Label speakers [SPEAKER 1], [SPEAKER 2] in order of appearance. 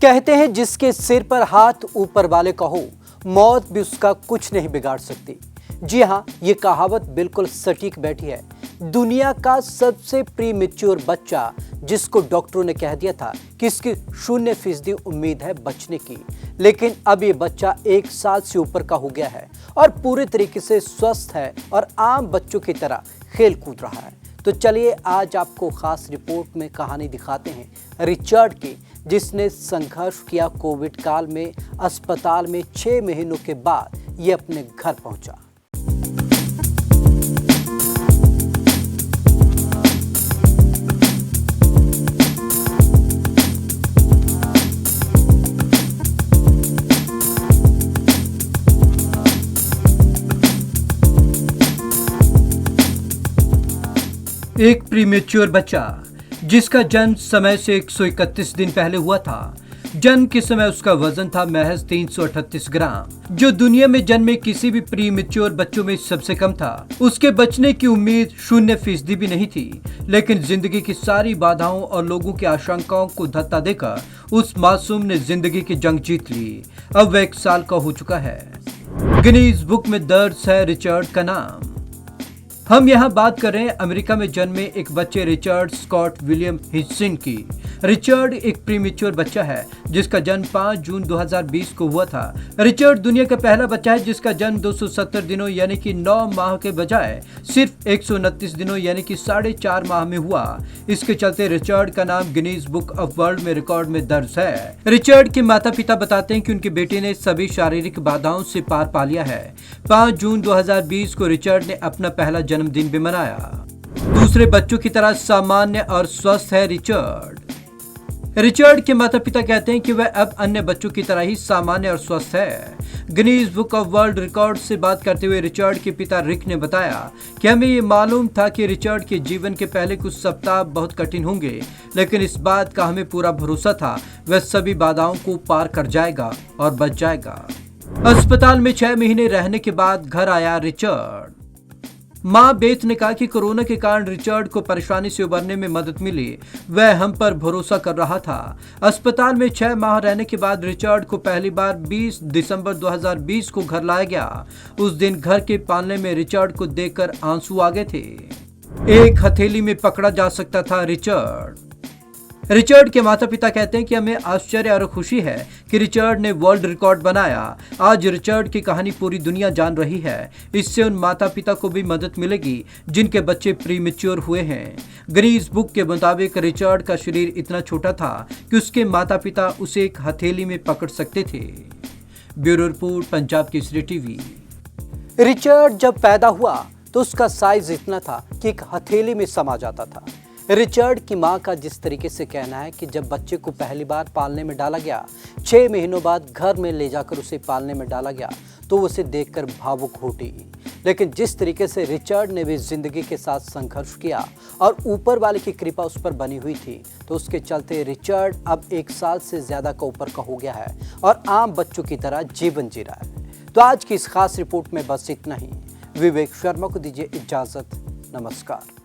[SPEAKER 1] कहते हैं जिसके सिर पर हाथ ऊपर वाले का हो, मौत भी उसका कुछ नहीं बिगाड़ सकती। जी हाँ, ये कहावत बिल्कुल सटीक बैठी है। दुनिया का सबसे प्रीमेच्योर बच्चा जिसको डॉक्टरों ने कह दिया था कि इसकी 0% उम्मीद है बचने की, लेकिन अब ये बच्चा 1 साल से ऊपर का हो गया है और पूरे तरीके से स्वस्थ है और आम बच्चों की तरह खेल कूद रहा है। तो चलिए आज आपको खास रिपोर्ट में कहानी दिखाते हैं रिचर्ड की, जिसने संघर्ष किया कोविड काल में। अस्पताल में 6 महीनों के बाद ये अपने घर पहुंचा। एक प्रीमेच्योर बच्चा जिसका जन्म समय से 131 दिन पहले हुआ था। जन्म के समय उसका वजन था महज 338 ग्राम, जो दुनिया में जन्मे किसी भी प्रीमेच्योर बच्चों में सबसे कम था। उसके बचने की उम्मीद 0% भी नहीं थी, लेकिन जिंदगी की सारी बाधाओं और लोगों की आशंकाओं को धत्ता देकर उस मासूम ने जिंदगी की जंग जीत ली। अब वह 1 साल का हो चुका है। गिनीज बुक में दर्ज है रिचर्ड का नाम। हम यहाँ बात कर रहे हैं अमेरिका में जन्मे एक बच्चे रिचर्ड स्कॉट विलियम हिचिन की। रिचर्ड एक प्रीमेच्योर बच्चा है जिसका जन्म 5 जून 2020 को हुआ था। रिचर्ड दुनिया का पहला बच्चा है जिसका जन्म 270 दिनों यानी कि 9 माह के बजाय सिर्फ 129 दिनों यानी कि 4.5 माह में हुआ। इसके चलते रिचर्ड का नाम गिनीज बुक ऑफ वर्ल्ड में रिकॉर्ड में दर्ज है। रिचर्ड के माता पिता बताते हैं कि उनके बेटे ने सभी शारीरिक बाधाओं से पार पा लिया है। 5 जून 2020 को रिचर्ड ने अपना पहला जन्मदिन भी मनाया। दूसरे बच्चों की तरह सामान्य और स्वस्थ है रिचर्ड। रिचर्ड के माता पिता कहते हैं कि वह अब अन्य बच्चों की तरह ही सामान्य और स्वस्थ है। Guinness book of world record से बात करते हुए रिचर्ड के पिता रिक ने बताया कि हमें ये मालूम था कि रिचर्ड के जीवन के पहले कुछ सप्ताह बहुत कठिन होंगे, लेकिन इस बात का हमें पूरा भरोसा था वह सभी बाधाओं को पार कर जाएगा और बच जाएगा। अस्पताल में 6 महीने रहने के बाद घर आया रिचर्ड। मां बेथ ने कहा कि कोरोना के कारण रिचर्ड को परेशानी से उबरने में मदद मिली। वह हम पर भरोसा कर रहा था। अस्पताल में 6 माह रहने के बाद रिचर्ड को पहली बार 20 दिसंबर 2020 को घर लाया गया। उस दिन घर के पालने में रिचर्ड को देखकर आंसू आ गए थे। एक हथेली में पकड़ा जा सकता था रिचर्ड के माता पिता कहते हैं कि हमें आश्चर्य और खुशी है कि रिचर्ड ने वर्ल्ड रिकॉर्ड बनाया। आज रिचर्ड की कहानी पूरी दुनिया जान रही है। इससे उन माता पिता को भी मदद मिलेगी जिनके बच्चे प्रीमेच्योर हुए हैं। गिनीज बुक के मुताबिक रिचर्ड का शरीर इतना छोटा था कि उसके माता पिता उसे एक हथेली में पकड़ सकते थे। Bureau report, Punjab Kesari TV. Richard जब पैदा हुआ तो उसका साइज इतना था कि एक हथेली में समा जाता था। रिचर्ड की मां का जिस तरीके से कहना है कि जब बच्चे को पहली बार पालने में डाला गया, 6 महीनों बाद घर में ले जाकर उसे पालने में डाला गया, तो उसे देखकर भावुक हो उठी। लेकिन जिस तरीके से रिचर्ड ने भी जिंदगी के साथ संघर्ष किया और ऊपर वाले की कृपा उस पर बनी हुई थी, तो उसके चलते रिचर्ड अब 1 साल से ज्यादा का ऊपर का हो गया है और आम बच्चों की तरह जीवन जी रहा है। तो आज की इस खास रिपोर्ट में बस इतना ही। विवेक शर्मा को दीजिए इजाजत। नमस्कार।